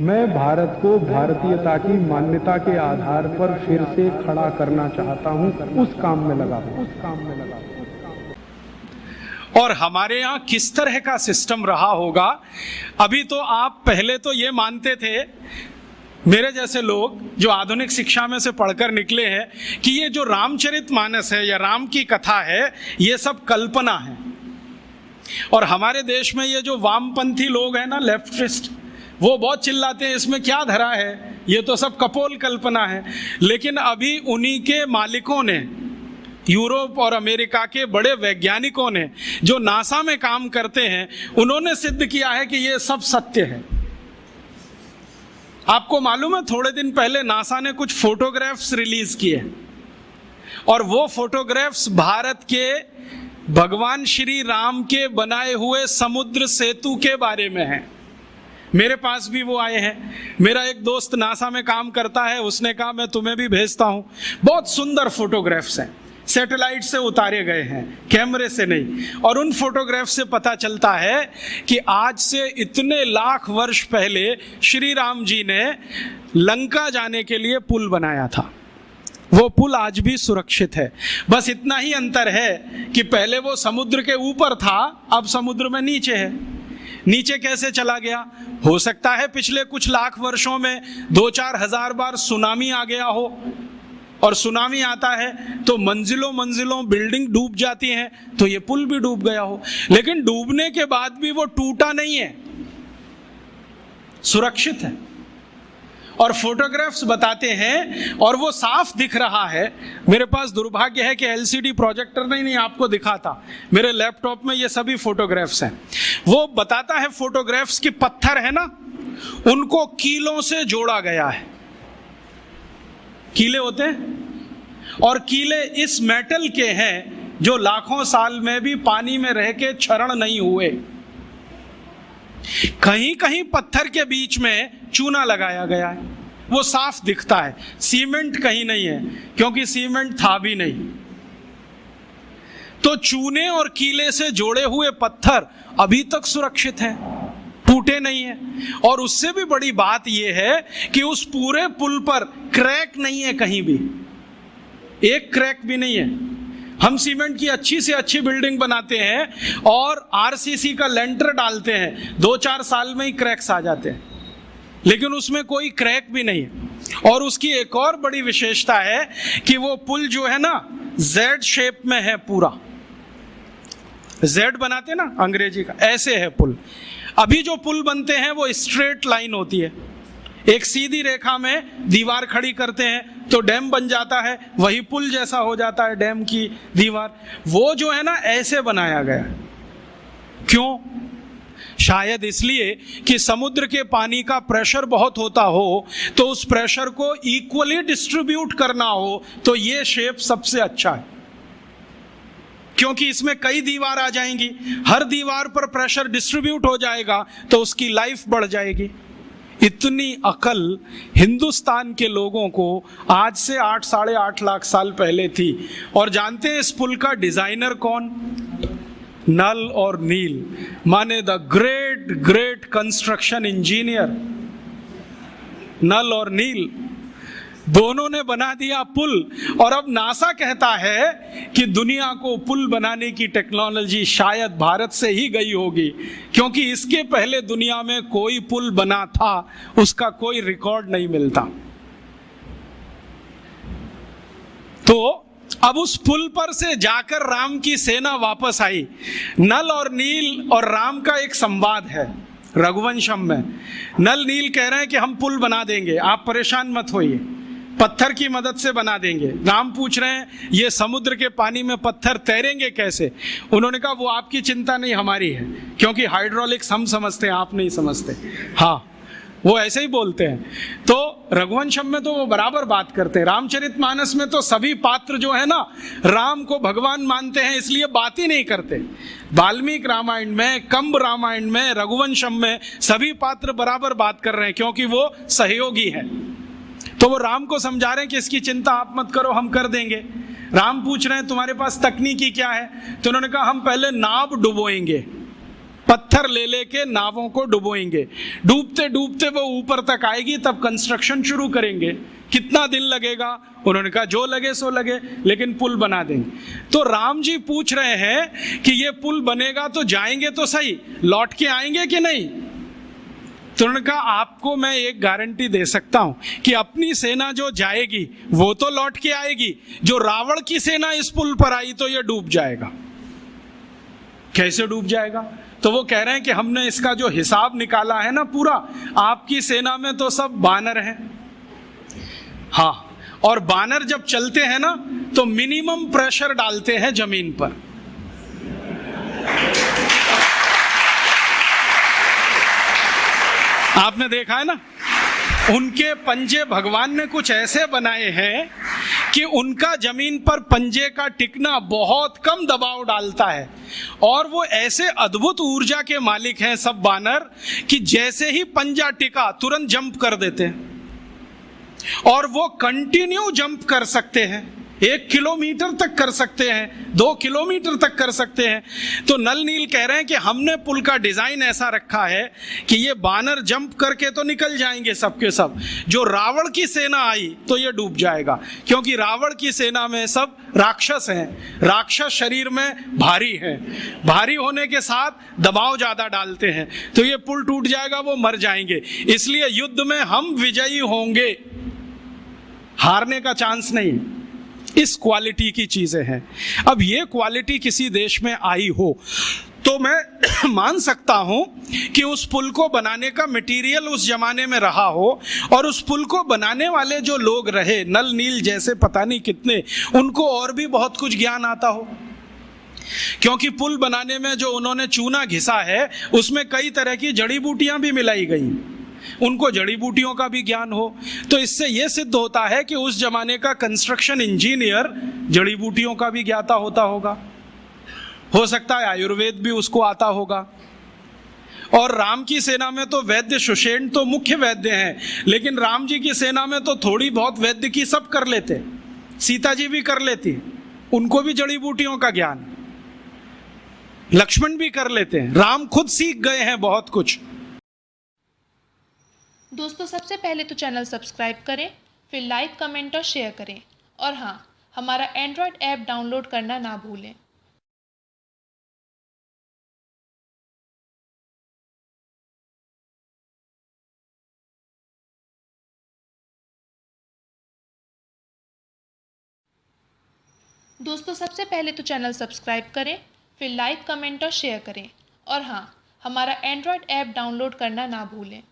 मैं भारत को भारतीयता की मान्यता के आधार पर फिर से खड़ा करना चाहता हूं, उस काम में लगा हूं। और हमारे यहाँ किस तरह का सिस्टम रहा होगा। अभी तो आप पहले तो ये मानते थे, मेरे जैसे लोग जो आधुनिक शिक्षा में से पढ़कर निकले हैं, कि ये जो रामचरितमानस है या राम की कथा है ये सब कल्पना है। और हमारे देश में ये जो वामपंथी लोग हैं ना, लेफ्टिस्ट, वो बहुत चिल्लाते हैं इसमें क्या धरा है, ये तो सब कपोल कल्पना है। लेकिन अभी उन्हीं के मालिकों ने, यूरोप और अमेरिका के बड़े वैज्ञानिकों ने, जो नासा में काम करते हैं, उन्होंने सिद्ध किया है कि ये सब सत्य है। आपको मालूम है, थोड़े दिन पहले नासा ने कुछ फोटोग्राफ्स रिलीज किए और वो फोटोग्राफ्स भारत के भगवान श्री राम के बनाए हुए समुद्र सेतु के बारे में हैं। मेरे पास भी वो आए हैं। मेरा एक दोस्त नासा में काम करता है, उसने कहा मैं तुम्हें भी भेजता हूं। बहुत सुंदर फोटोग्राफ्स हैं, सैटेलाइट से उतारे गए हैं, कैमरे से नहीं। और उन फोटोग्राफ से पता चलता है कि आज से इतने लाख वर्ष पहले श्री राम जी ने लंका जाने के लिए पुल बनाया था। वो पुल आज भी सुरक्षित है। बस इतना ही अंतर है कि पहले वो समुद्र के ऊपर था, अब समुद्र में नीचे है। नीचे कैसे चला गया? हो सकता है पिछले कुछ लाख वर्षों में 2-4 हजार बार सुनामी आ गया हो, और सुनामी आता है तो मंजिलों मंजिलों बिल्डिंग डूब जाती हैं, तो ये पुल भी डूब गया हो। लेकिन डूबने के बाद भी वो टूटा नहीं है, सुरक्षित है। और फोटोग्राफ्स बताते हैं और वो साफ दिख रहा है। मेरे पास दुर्भाग्य है कि एलसीडी प्रोजेक्टर नहीं आपको दिखाता। मेरे लैपटॉप में ये सभी फोटोग्राफ्स हैं। वो बताता है फोटोग्राफ्स की पत्थर है ना, उनको कीलों से जोड़ा गया है। कीले होते हैं, और कीले इस मेटल के हैं जो लाखों साल में भी पानी में रह के क्षरण नहीं हुए। कहीं कहीं पत्थर के बीच में चूना लगाया गया है, वो साफ दिखता है। सीमेंट कहीं नहीं है, क्योंकि सीमेंट था भी नहीं। तो चूने और कीले से जोड़े हुए पत्थर अभी तक सुरक्षित हैं, टूटे नहीं है। और उससे भी बड़ी बात यह है कि उस पूरे पुल पर क्रैक नहीं है, कहीं भी एक क्रैक भी नहीं है। हम सीमेंट की अच्छी से अच्छी बिल्डिंग बनाते हैं और आरसीसी का लेंटर डालते हैं, 2-4 साल में ही क्रैक्स आ जाते हैं, लेकिन उसमें कोई क्रैक भी नहीं है। और उसकी एक और बड़ी विशेषता है कि वो पुल जो है ना, जेड शेप में है पूरा। जेड बनाते ना अंग्रेजी का, ऐसे है पुल। अभी जो पुल बनते हैं वो स्ट्रेट लाइन होती है, एक सीधी रेखा में दीवार खड़ी करते हैं तो डैम बन जाता है, वही पुल जैसा हो जाता है डैम की दीवार। वो जो है ना, ऐसे बनाया गया। क्यों? शायद इसलिए कि समुद्र के पानी का प्रेशर बहुत होता हो, तो उस प्रेशर को इक्वली डिस्ट्रीब्यूट करना हो, तो ये शेप सबसे अच्छा है। क्योंकि इसमें कई दीवार आ जाएंगी, हर दीवार पर प्रेशर डिस्ट्रीब्यूट हो जाएगा, तो उसकी लाइफ बढ़ जाएगी। इतनी अकल हिंदुस्तान के लोगों को आज से 8-8.5 लाख साल पहले थी। और जानते हैं इस पुल का डिजाइनर कौन? नल और नील, माने the great great construction engineer. Nal और नील दोनों ने बना दिया पुल। और अब नासा कहता है कि दुनिया को पुल बनाने की टेक्नोलॉजी शायद भारत से ही गई होगी, क्योंकि इसके पहले दुनिया में कोई पुल बना था, उसका कोई रिकॉर्ड नहीं मिलता। तो अब उस पुल पर से जाकर राम की सेना वापस आई। नल और नील और राम का एक संवाद है रघुवंशम में। नल नील कह रहे हैं कि हम पुल बना देंगे, आप परेशान मत होइए, पत्थर की मदद से बना देंगे। राम पूछ रहे हैं ये समुद्र के पानी में पत्थर तैरेंगे कैसे? उन्होंने कहा वो आपकी चिंता नहीं, हमारी है, क्योंकि हाइड्रोलिक्स हम समझते हैं, आप नहीं समझते। हाँ, वो ऐसे ही बोलते हैं। तो रघुवंशम में तो वो बराबर बात करते हैं। रामचरितमानस में तो सभी पात्र जो है ना, राम को भगवान मानते हैं, इसलिए बात ही नहीं करते। वाल्मीकि रामायण में, कंब रामायण में, रघुवंशम में सभी पात्र बराबर बात कर रहे हैं, क्योंकि वो सहयोगी है। तो वो राम को समझा रहे हैं कि इसकी चिंता आप मत करो, हम कर देंगे। राम पूछ रहे हैं तुम्हारे पास तकनीकी क्या है? तो उन्होंने कहा हम पहले नाव डुबोएंगे, पत्थर ले लेके नावों को डुबोएंगे, डूबते डूबते वो ऊपर तक आएगी, तब कंस्ट्रक्शन शुरू करेंगे। कितना दिन लगेगा? उन्होंने कहा जो लगे सो लगे, लेकिन पुल बना देंगे। तो राम जी पूछ रहे हैं कि ये पुल बनेगा तो जाएंगे तो सही, लौट के आएंगे कि नहीं? तो उन्होंने कहा आपको मैं एक गारंटी दे सकता हूं कि अपनी सेना जो जाएगी वो तो लौट के आएगी, जो रावण की सेना इस पुल पर आई तो ये डूब जाएगा। कैसे डूब जाएगा? तो वो कह रहे हैं कि हमने इसका जो हिसाब निकाला है ना पूरा, आपकी सेना में तो सब बानर हैं। हाँ, और बानर जब चलते हैं ना तो मिनिमम प्रेशर डालते हैं जमीन पर। आपने देखा है ना, उनके पंजे भगवान ने कुछ ऐसे बनाए हैं कि उनका जमीन पर पंजे का टिकना बहुत कम दबाव डालता है, और वो ऐसे अद्भुत ऊर्जा के मालिक हैं सब बानर कि जैसे ही पंजा टिका तुरंत जंप कर देते हैं, और वो कंटिन्यू जंप कर सकते हैं। 1 किलोमीटर तक कर सकते हैं, 2 किलोमीटर तक कर सकते हैं। तो नल नील कह रहे हैं कि हमने पुल का डिजाइन ऐसा रखा है कि ये बानर जंप करके तो निकल जाएंगे सबके सब, जो रावण की सेना आई तो ये डूब जाएगा, क्योंकि रावण की सेना में सब राक्षस हैं, राक्षस शरीर में भारी हैं, भारी होने के साथ दबाव ज्यादा डालते हैं, तो ये पुल टूट जाएगा, वो मर जाएंगे। इसलिए युद्ध में हम विजयी होंगे, हारने का चांस नहीं। इस क्वालिटी की चीजें हैं। अब ये क्वालिटी किसी देश में आई हो तो मैं मान सकता हूं कि उस पुल को बनाने का मटेरियल उस जमाने में रहा हो, और उस पुल को बनाने वाले जो लोग रहे, नल नील जैसे पता नहीं कितने, उनको और भी बहुत कुछ ज्ञान आता हो, क्योंकि पुल बनाने में जो उन्होंने चूना घिसा है उसमें कई तरह की जड़ी बूटियां भी मिलाई गई, उनको जड़ी बूटियों का भी ज्ञान हो। तो इससे यह सिद्ध होता है कि उस जमाने का कंस्ट्रक्शन इंजीनियर जड़ी बूटियों का भी ज्ञाता होता होगा, हो सकता है आयुर्वेद भी उसको आता होगा। और राम की सेना में तो वैद्य सुषेण तो मुख्य वैद्य हैं, लेकिन राम जी की सेना में तो थोड़ी बहुत वैद्य की सब कर लेते, सीता जी भी कर लेती, उनको भी जड़ी बूटियों का ज्ञान, लक्ष्मण भी कर लेते हैं, राम खुद सीख गए हैं बहुत कुछ। दोस्तों, सबसे पहले तो चैनल सब्सक्राइब करें, फिर लाइक, कमेंट और शेयर करें, और हाँ, हमारा एंड्रॉयड ऐप डाउनलोड करना ना भूलें। दोस्तों, सबसे पहले तो चैनल सब्सक्राइब करें, फिर लाइक, कमेंट और शेयर करें, और हाँ, हमारा एंड्रॉयड ऐप डाउनलोड करना ना भूलें।